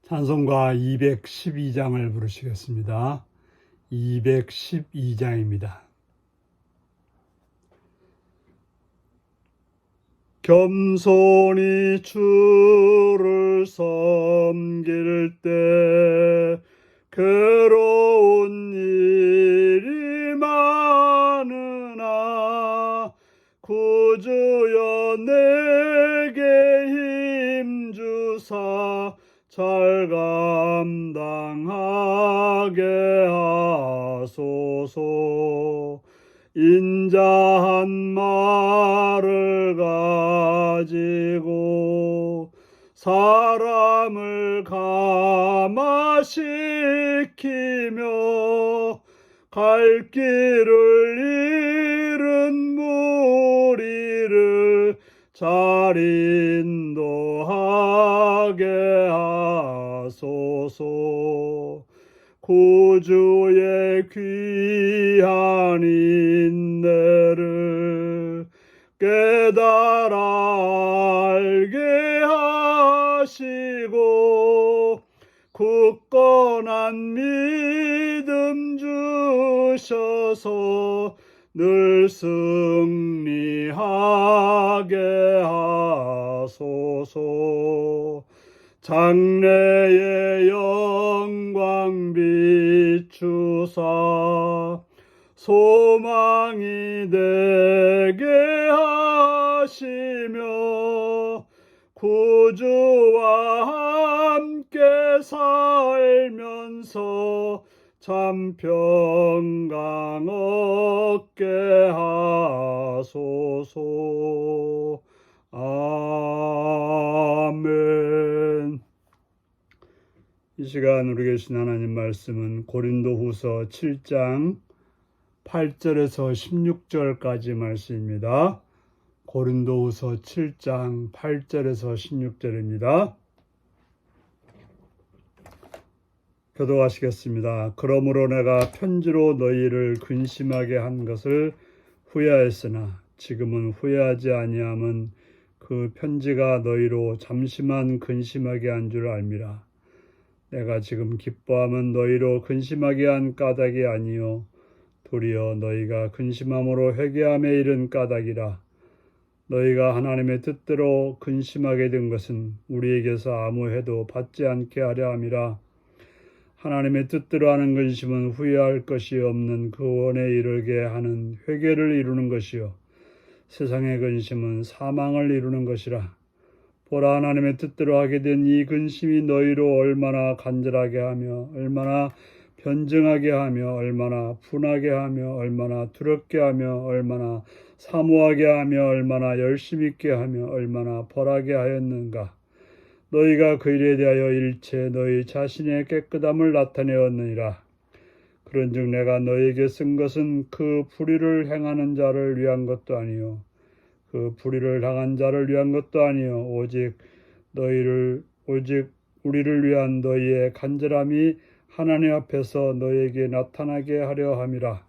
찬송가 212장을 부르시겠습니다. 212장입니다. 겸손히 주를 섬길 때 괴로운 일이 많으나 구주여 내게 힘주사 잘 감당하게 하소서. 인자한 말을 가지고 사람을 감화시키며 갈 길을 잃은 무리를 잘 인도하게 하소서. 구주의 귀한 인내를 깨달아 알게 하시고 굳건한 믿음 주셔서 늘 승리하게 하소서. 장래의 영광 비추사 소망이 되게 하시며 구주와 함께 살면서 참 평강 얻게 하소서. 아멘. 이 시간 우리 계신 하나님 말씀은 고린도후서 7장 8절에서 16절까지 말씀입니다. 고린도후서 7장 8절에서 16절입니다. 교도하시겠습니다. 그러므로 내가 편지로 너희를 근심하게 한 것을 후회하였으나 지금은 후회하지 아니함은 그 편지가 너희로 잠시만 근심하게 한 줄 알미라. 내가 지금 기뻐함은 너희로 근심하게 한 까닭이 아니요 도리어 너희가 근심함으로 회개함에 이른 까닭이라. 너희가 하나님의 뜻대로 근심하게 된 것은 우리에게서 아무 해도 받지 않게 하려 함이라. 하나님의 뜻대로 하는 근심은 후회할 것이 없는 구원에 이르게 하는 회개를 이루는 것이요 세상의 근심은 사망을 이루는 것이라. 보라, 하나님의 뜻대로 하게 된 이 근심이 너희로 얼마나 간절하게 하며 얼마나 변증하게 하며 얼마나 분하게 하며 얼마나 두렵게 하며 얼마나 사모하게 하며 얼마나 열심 있게 하며 얼마나 벌하게 하였는가. 너희가 그 일에 대하여 일체 너희 자신의 깨끗함을 나타내었느니라. 그런즉 내가 너희에게 쓴 것은 그 불의를 행하는 자를 위한 것도 아니요 그 불의를 당한 자를 위한 것도 아니요 오직 우리를 위한 너희의 간절함이 하나님 앞에서 너희에게 나타나게 하려 함이라.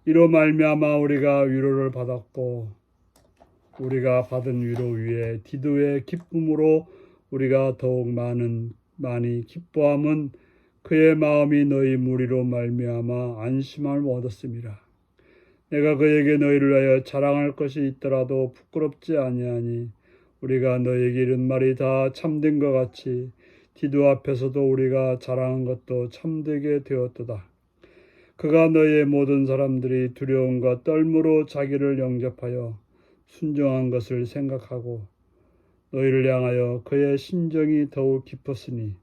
이로 말미암아 우리가 위로를 받았고 우리가 받은 위로 위에 디도의 기쁨으로 우리가 더욱 많이 기뻐함은 그의 마음이 너희 무리로 말미암아 안심함을 얻었음이라. 내가 그에게 너희를 위하여 자랑할 것이 있더라도 부끄럽지 아니하니 우리가 너희에게 이른 말이 다 참된 것 같이 디도 앞에서도 우리가 자랑한 것도 참되게 되었도다. 그가 너희의 모든 사람들이 두려움과 떨므로 자기를 영접하여 순종한 것을 생각하고 너희를 향하여 그의 심정이 더욱 깊었으니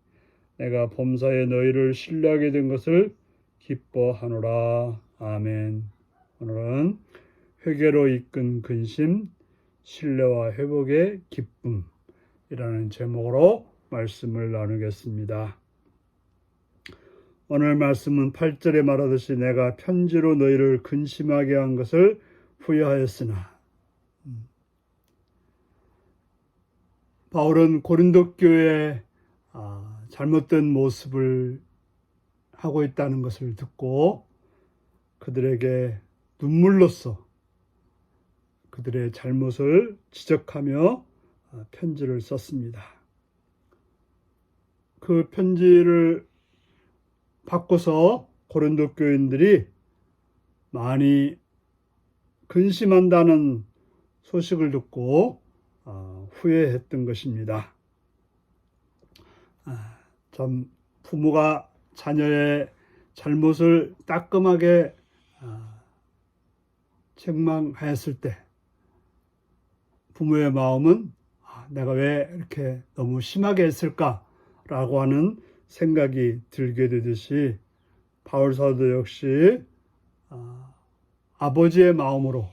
내가 범사에 너희를 신뢰하게 된 것을 기뻐하노라. 아멘. 오늘은 회개로 이끈 근심, 신뢰와 회복의 기쁨이라는 제목으로 말씀을 나누겠습니다. 오늘 말씀은 8절에 말하듯이 내가 편지로 너희를 근심하게 한 것을 후회하였으나. 바울은 고린도 교회의 잘못된 모습을 하고 있다는 것을 듣고 그들에게 눈물로써 그들의 잘못을 지적하며 편지를 썼습니다. 그 편지를 받고서 고린도 교인들이 많이 근심한다는 소식을 듣고 후회했던 것입니다. 참 부모가 자녀의 잘못을 따끔하게 책망하였을 때 부모의 마음은 내가 왜 이렇게 너무 심하게 했을까라고 하는 생각이 들게 되듯이 바울 사도 역시 아버지의 마음으로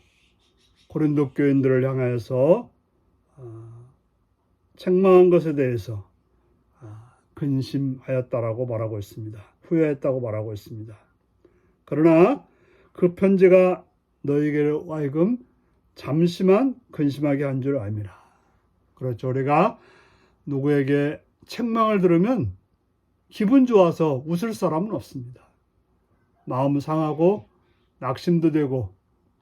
고린도 교인들을 향하여서 책망한 것에 대해서 근심하였다라고 말하고 있습니다. 후회했다고 말하고 있습니다. 그러나 그 편지가 너희에게 하여금 잠시만 근심하게 한 줄 압니다. 그렇죠. 우리가 누구에게 책망을 들으면 기분 좋아서 웃을 사람은 없습니다. 마음 상하고 낙심도 되고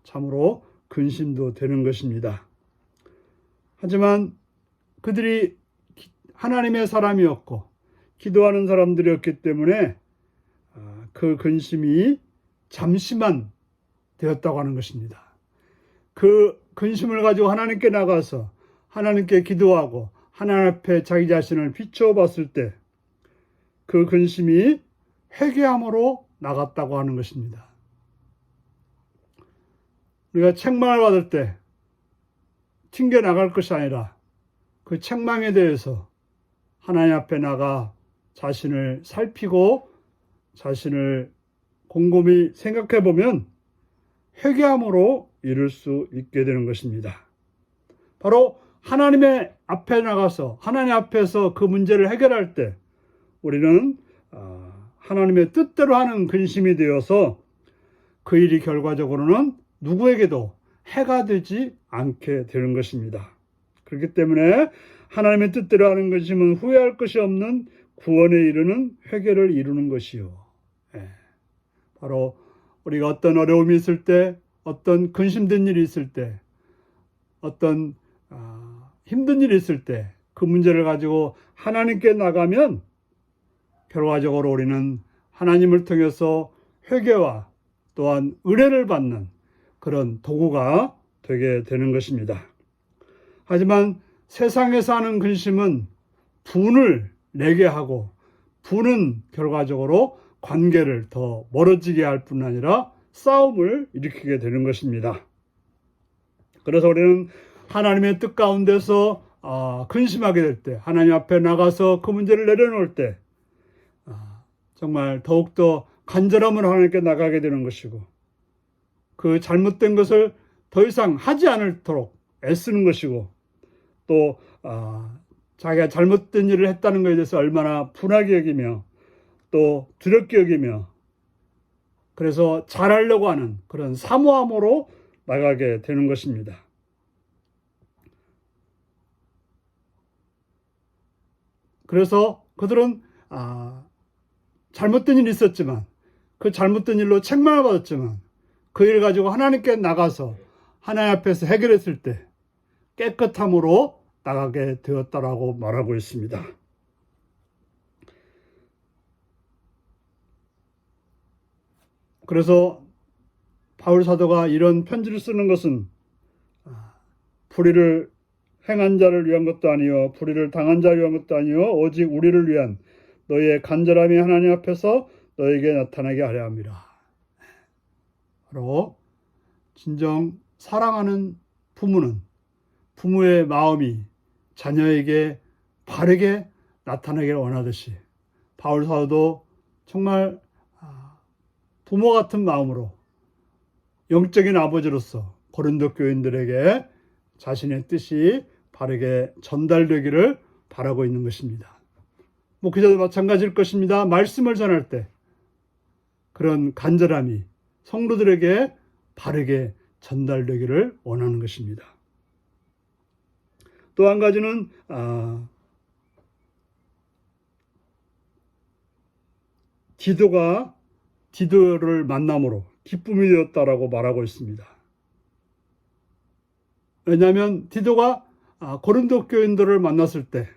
참으로 근심도 되는 것입니다. 하지만 그들이 하나님의 사람이었고 기도하는 사람들이었기 때문에 그 근심이 잠시만 되었다고 하는 것입니다. 그 근심을 가지고 하나님께 나가서 하나님께 기도하고 하나님 앞에 자기 자신을 비추어 봤을 때 그 근심이 회개함으로 나갔다고 하는 것입니다. 우리가 책망을 받을 때 튕겨 나갈 것이 아니라 그 책망에 대해서 하나님 앞에 나가 자신을 살피고 자신을 곰곰이 생각해 보면 회개함으로 이룰 수 있게 되는 것입니다. 바로 하나님의 앞에 나가서 하나님 앞에서 그 문제를 해결할 때 우리는 하나님의 뜻대로 하는 근심이 되어서 그 일이 결과적으로는 누구에게도 해가 되지 않게 되는 것입니다. 그렇기 때문에 하나님의 뜻대로 하는 근심은 후회할 것이 없는 구원에 이르는 회개를 이루는 것이요. 바로 우리가 어떤 어려움이 있을 때, 어떤 근심된 일이 있을 때, 어떤 힘든 일이 있을 때 그 문제를 가지고 하나님께 나가면 결과적으로 우리는 하나님을 통해서 회개와 또한 은혜를 받는 그런 도구가 되게 되는 것입니다. 하지만 세상에서 하는 근심은 분을 내게 하고 분은 결과적으로 관계를 더 멀어지게 할 뿐 아니라 싸움을 일으키게 되는 것입니다. 그래서 우리는 하나님의 뜻 가운데서 근심하게 될 때, 하나님 앞에 나가서 그 문제를 내려놓을 때 정말 더욱더 간절함으로 하나님께 나가게 되는 것이고 그 잘못된 것을 더 이상 하지 않도록 애쓰는 것이고 또 자기가 잘못된 일을 했다는 것에 대해서 얼마나 분하게 여기며 또 두렵게 여기며 그래서 잘하려고 하는 그런 사모함으로 나가게 되는 것입니다. 그래서 그들은 잘못된 일이 있었지만 그 잘못된 일로 책망을 받았지만 그 일 가지고 하나님께 나가서 하나님 앞에서 해결했을 때 깨끗함으로 나가게 되었다라고 말하고 있습니다. 그래서 바울 사도가 이런 편지를 쓰는 것은 불의를 행한 자를 위한 것도 아니요 불의를 당한 자를 위한 것도 아니요 오직 우리를 위한 너희의 간절함이 하나님 앞에서 너에게 나타나게 하려 합니다. 바로 진정 사랑하는 부모는 부모의 마음이 자녀에게 바르게 나타나기를 원하듯이 바울 사도도 정말 부모 같은 마음으로 영적인 아버지로서 고린도 교인들에게 자신의 뜻이 바르게 전달되기를 바라고 있는 것입니다. 목회자도 마찬가지일 것입니다. 말씀을 전할 때 그런 간절함이 성도들에게 바르게 전달되기를 원하는 것입니다. 또 한 가지는 디도가 디도를 만남으로 기쁨이 되었다라고 말하고 있습니다. 왜냐하면 디도가 고린도 교인들을 만났을 때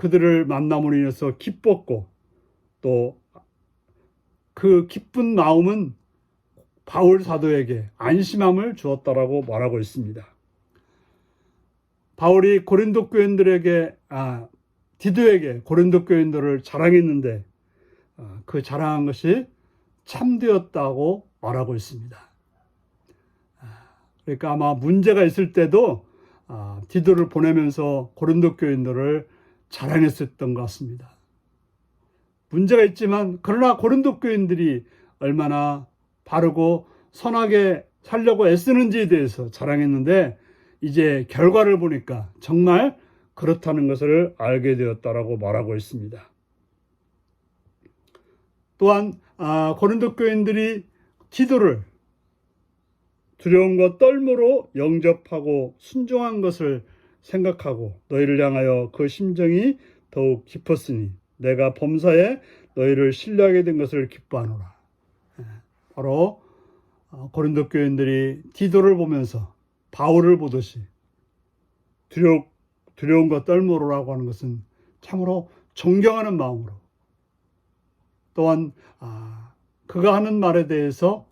그들을 만남으로 인해서 기뻤고 또 그 기쁜 마음은 바울 사도에게 안심함을 주었다라고 말하고 있습니다. 바울이 고린도 교인들에게 디도에게 고린도 교인들을 자랑했는데 그 자랑한 것이 참되었다고 말하고 있습니다. 그러니까 아마 문제가 있을 때도 디도를 보내면서 고린도 교인들을 자랑했었던 것 같습니다. 문제가 있지만 그러나 고린도 교인들이 얼마나 바르고 선하게 살려고 애쓰는지에 대해서 자랑했는데 이제 결과를 보니까 정말 그렇다는 것을 알게 되었다라고 말하고 있습니다. 또한 고린도 교인들이 디도를 두려움과 떨므로 영접하고 순종한 것을 생각하고 너희를 향하여 그 심정이 더욱 깊었으니 내가 범사에 너희를 신뢰하게 된 것을 기뻐하노라. 바로 고린도 교인들이 디도를 보면서 바울을 보듯이 두려움과 떨므로라고 하는 것은 참으로 존경하는 마음으로 또한 그가 하는 말에 대해서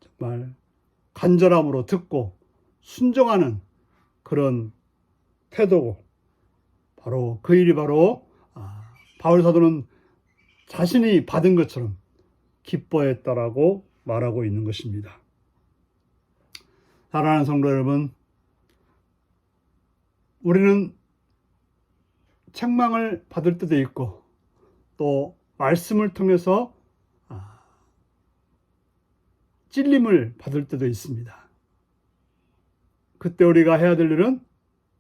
정말 간절함으로 듣고 순종하는 그런 태도고 바로 그 일이 바로 바울 사도는 자신이 받은 것처럼 기뻐했다라고 말하고 있는 것입니다. 사랑하는 성도 여러분, 우리는 책망을 받을 때도 있고 또 말씀을 통해서 찔림을 받을 때도 있습니다. 그때 우리가 해야 될 일은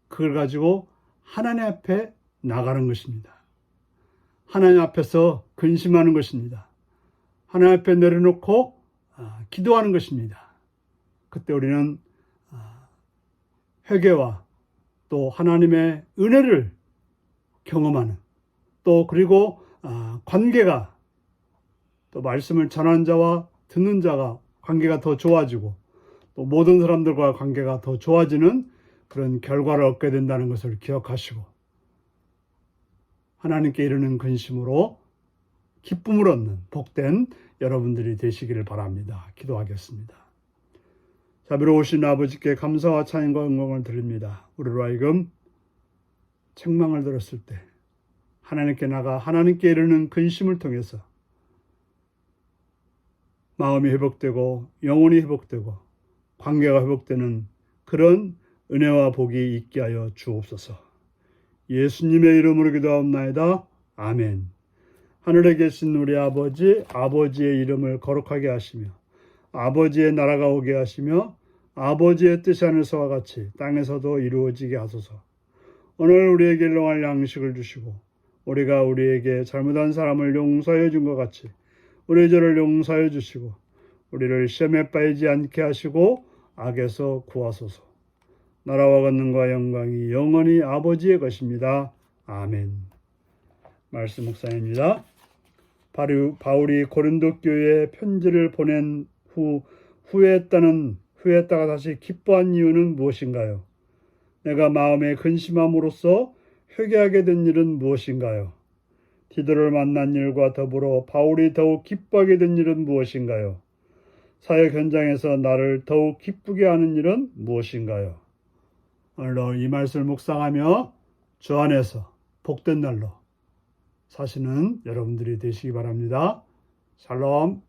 그걸 가지고 하나님 앞에 나가는 것입니다. 하나님 앞에서 근심하는 것입니다. 하나님 앞에 내려놓고 기도하는 것입니다. 그때 우리는 회개와 또 하나님의 은혜를 경험하는 또 그리고 관계가 또 말씀을 전하는 자와 듣는 자가 관계가 더 좋아지고 또 모든 사람들과 관계가 더 좋아지는 그런 결과를 얻게 된다는 것을 기억하시고 하나님께 이르는 근심으로 기쁨을 얻는 복된 여러분들이 되시기를 바랍니다. 기도하겠습니다. 자비로우신 아버지께 감사와 찬양과 영광을 드립니다. 우리로 하여금 책망을 들었을 때 하나님께 나가 하나님께 이르는 근심을 통해서 마음이 회복되고 영혼이 회복되고 관계가 회복되는 그런 은혜와 복이 있게 하여 주옵소서. 예수님의 이름으로 기도하옵나이다. 아멘. 하늘에 계신 우리 아버지, 아버지의 이름을 거룩하게 하시며 아버지의 나라가 오게 하시며 아버지의 뜻이 하늘서와 같이 땅에서도 이루어지게 하소서. 오늘 우리에게 일용할 양식을 주시고 우리가 우리에게 잘못한 사람을 용서해 준 것 같이 우리 죄를 용서해 주시고 우리를 시험에 빠지지 않게 하시고 악에서 구하소서. 나라와 권능과 영광이 영원히 아버지의 것입니다. 아멘. 말씀 묵상입니다. 바울이 고린도 교회에 편지를 보낸 후 후회했다가 다시 기뻐한 이유는 무엇인가요? 내가 마음에 근심함으로써 회개하게 된 일은 무엇인가요? 디도를 만난 일과 더불어 바울이 더욱 기뻐하게 된 일은 무엇인가요? 사역 현장에서 나를 더욱 기쁘게 하는 일은 무엇인가요? 오늘도 이 말씀을 묵상하며 주 안에서 복된 날로 사시는 여러분들이 되시기 바랍니다. 샬롬.